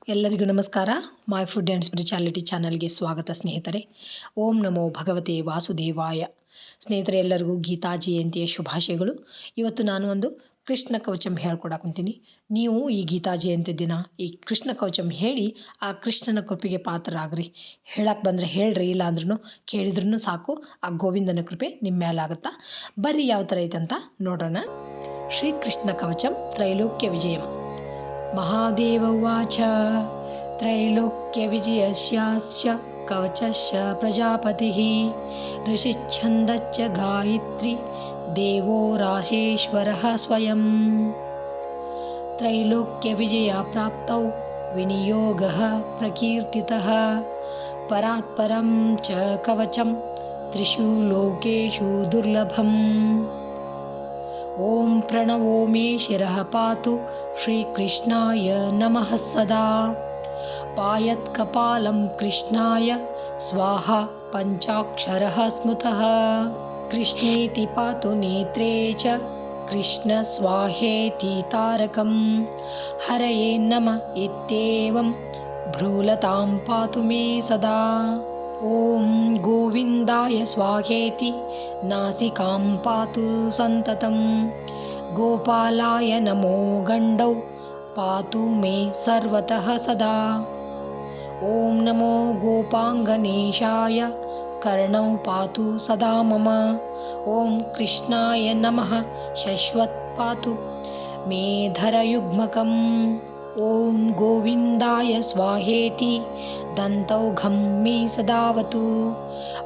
ಎಲ್ಲರಿಗೂ ನಮಸ್ಕಾರ. My food and spirituality ಚಾನಲ್ಗೆ ಸ್ವಾಗತ ಸ್ನೇಹಿತರೆ. ಓಂ ನಮೋ ಭಗವತೆ ವಾಸುದೇವಾಯ. ಸ್ನೇಹಿತರೆ, ಎಲ್ಲರಿಗೂ ಗೀತಾ ಜಯಂತಿಯ ಶುಭಾಶಯಗಳು. ಇವತ್ತು ನಾನು ಒಂದು ಕೃಷ್ಣ ಕವಚಂ ಹೇಳ್ಕೊಡಾಕೊಂತೀನಿ. ನೀವು ಈ ಗೀತಾ ಜಯಂತಿ ದಿನ ಈ ಕೃಷ್ಣ ಕವಚಂ ಹೇಳಿ ಆ ಕೃಷ್ಣನ ಕೃಪೆಗೆ ಪಾತ್ರರಾಗ್ರಿ. ಹೇಳಕ್ಕೆ ಬಂದರೆ ಹೇಳ್ರಿ, ಇಲ್ಲ ಅಂದ್ರೂ ಕೇಳಿದ್ರೂ ಸಾಕು, ಆ ಗೋವಿಂದನ ಕೃಪೆ ನಿಮ್ಮ ಮೇಲಾಗುತ್ತಾ. ಬರ್ರಿ ಯಾವ ಥರ ಐತಂತ ನೋಡೋಣ. ಶ್ರೀ ಕೃಷ್ಣ ಕವಚಂ ತ್ರೈಲೋಕ್ಯ ವಿಜಯಂ. महादेव उवाच त्रैलोक्यविजयस्याश्च कवचश्च प्रजापतिः ऋषिच्छन्दश्च गायत्री देवो राशेश्वरः स्वयं। त्रैलोक्यविजयप्राप्तौ विनियोगः प्रकीर्तितः परात्परं च कवचं त्रिषु लोकेषु दुर्लभम्। ओम प्रणवो मे शिरः पातु श्रीकृष्णाय नमः सदा। पायत्कपालं कृष्णाय स्वाहा पञ्चाक्षरः स्मृतः। कृष्णेति पातु नेत्रे च कृष्ण स्वाहेति तारकं। हरये नमः इत्येवं भ्रूलतां पातु मे सदा। ओम गोविंदाय स्वाहेति नासिकां पातु सन्ततं। गोपालाय नमो गण्डौ पातु मे सर्वतः सदा। ओम नमो गोपाङ्गनेशाय कर्णौ पातु सदा मम। ओम कृष्णाय नमः शश्वत् पातु मे धरयुग्मकम्। ओम गोविंदाय स्वाहेति दन्तौघं मे सदावतु।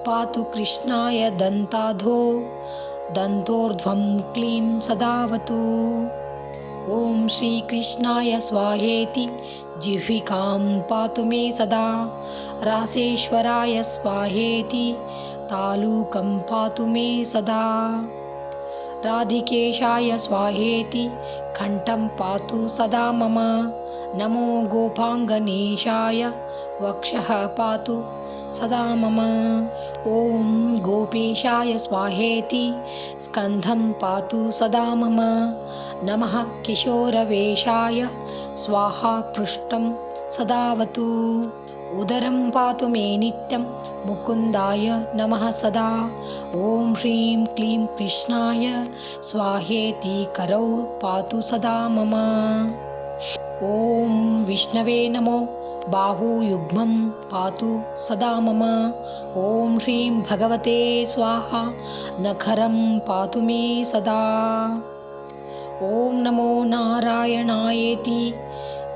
पातु कृष्णाय दन्ताधो दन्तोर्ध्वं क्लीं सदावतु। ओम श्रीकृष्णाय स्वाहेति जिह्विकां पातु मे सदा। रासेश्वराय स्वाहेति तालूकं पातु मे सदा। राधिकेशाय स्वाहेति कण्ठं पातु सदा मम। नमो गोपाङ्गनेशाय वक्षः पातु सदा मम। ओम गोपेशाय स्वाहेति स्कन्धं पातु सदा मम। नमः किशोरवेशाय स्वाहा पृष्ठं सदावतु। उदरं पातु मे नित्यं मुकुन्दाय नमः सदा। ओम ह्रीं क्लीं कृष्णाय स्वाहेति करौ पातु सदा मम। ओम विष्णवे नमो बाहुयुग्मं पातु सदा मम। ओम ह्रीं भगवते स्वाहा नखरं पातु मे सदा। ओम नमो नारायणायेति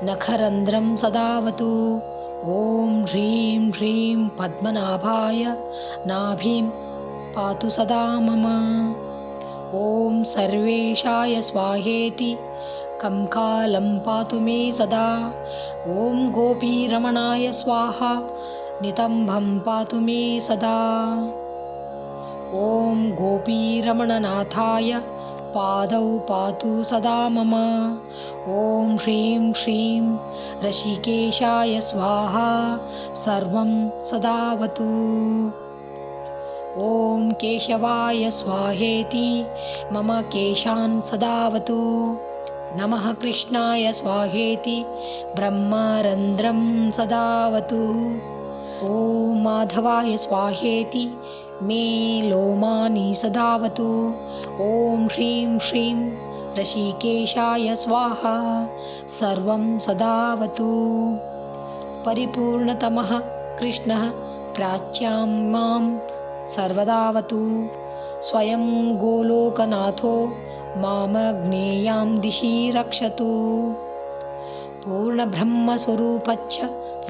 नखरन्ध्रं सदावतु। ओम ह्रीं ह्रीं पद्मनाभाय नाभिं पातु सदा मम। ओम सर्वेशाय स्वाहेति कंकालं पातु मे सदा। ओम गोपीरमणाय स्वाहा नितंभं पातु मे सदा। ओम गोपीरमणनाथाय पादौ पातु सदा मम। ओम ह्रीं श्रीं ऋषिकेशाय स्वाहा सर्वं सदावतु। ओम केशवाय स्वाहेति मम केशान् सदावतु। नमः कृष्णाय स्वाहेति ब्रह्मरन्ध्रं सदावतु। ओम माधवाय स्वाहेति मे लोमानि सदावतु। ओम ह्रीं श्रीं ऋषिकेशाय स्वाहा सर्वं सदावतु। परिपूर्णतमः कृष्णः प्राच्यां मां सर्वदावतु। स्वयं गोलोकनाथो मामग्नेयां दिशि रक्षतु। पूर्णब्रह्मस्वरूपच्च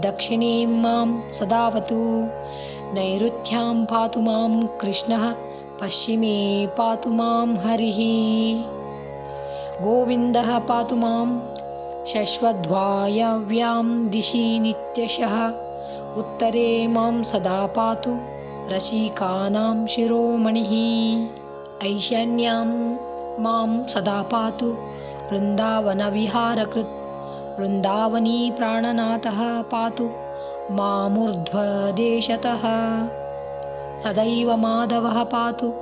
दक्षिणे मां सदावतु। नैऋत्यां पातु मां कृष्णः पश्चिमे पातु मां हरिः। गोविन्दः पातु मां शश्वद्वायव्यां दिशि नित्यशः। उत्तरे मां सदा पातु रसिकानां शिरोमणिः। ऐशान्यां मां सदा पातु वृन्दावनविहारकृत्। वृन्दावनी प्राणनाथः पातु मामूर्ध्वदेशतः। सदैव माधवः पातु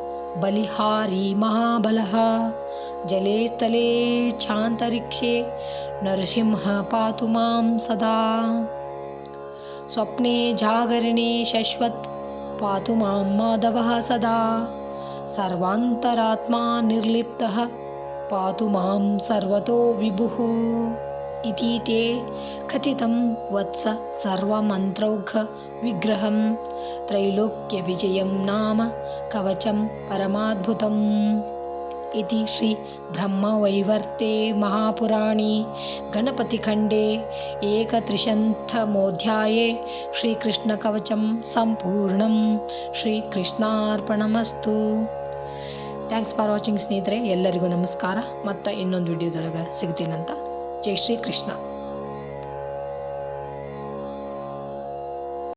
ಬಲಿಹಾರಿ ಮಹಾಬಲಃ ಜಲೇ ಸ್ಥಳೇ ಚಾಂತರಿಕ್ಷೇ ನರಸಿಂಹ ಪಾತು ಮಾಂ ಸದಾ ಸ್ವಪ್ನೆ ಜಾಗರಣೆ ಶಶ್ವತ್ ಪಾತು ಮಾಂ ಮಾಧವಃ ಸದಾ ಸರ್ವಾಂತರಾತ್ಮ ನಿರ್ಲಿಪ್ತಃ ಪಾತು ಮಾಂ ಸರ್ವತೋ ವಿಭುಃ ಇತಿ ತೇ ಕಥಿತಂ ವತ್ಸ ಸರ್ವಮಂತ್ರೌಘ ವಿಗ್ರಹಂ ತ್ರೈಲೋಕ್ಯ ವಿಜಯಂ ನಾಮ ಕವಚಂ ಪರಮಾದ್ಭುತಂ ಇತಿ ಶ್ರೀ ಬ್ರಹ್ಮವೈವರ್ತೆ ಮಹಾಪುರಾಣೇ ಗಣಪತಿಖಂಡೇ ಏಕತ್ರಿಶತಮೋಧ್ಯಾಯೇ ಶ್ರೀಕೃಷ್ಣಕವಚಂ ಸಂಪೂರ್ಣಂ. ಶ್ರೀಕೃಷ್ಣಾರ್ಪಣಮಸ್ತು. ಥ್ಯಾಂಕ್ಸ್ ಫಾರ್ ವಾಚಿಂಗ್ ಸ್ನೇಹಿತರೆ. ಎಲ್ಲರಿಗೂ ನಮಸ್ಕಾರ. ಮತ್ತು ಇನ್ನೊಂದು ವಿಡಿಯೋದೊಳಗೆ ಸಿಗ್ತೀನಂತ. ಜೈ ಶ್ರೀ ಕೃಷ್ಣ.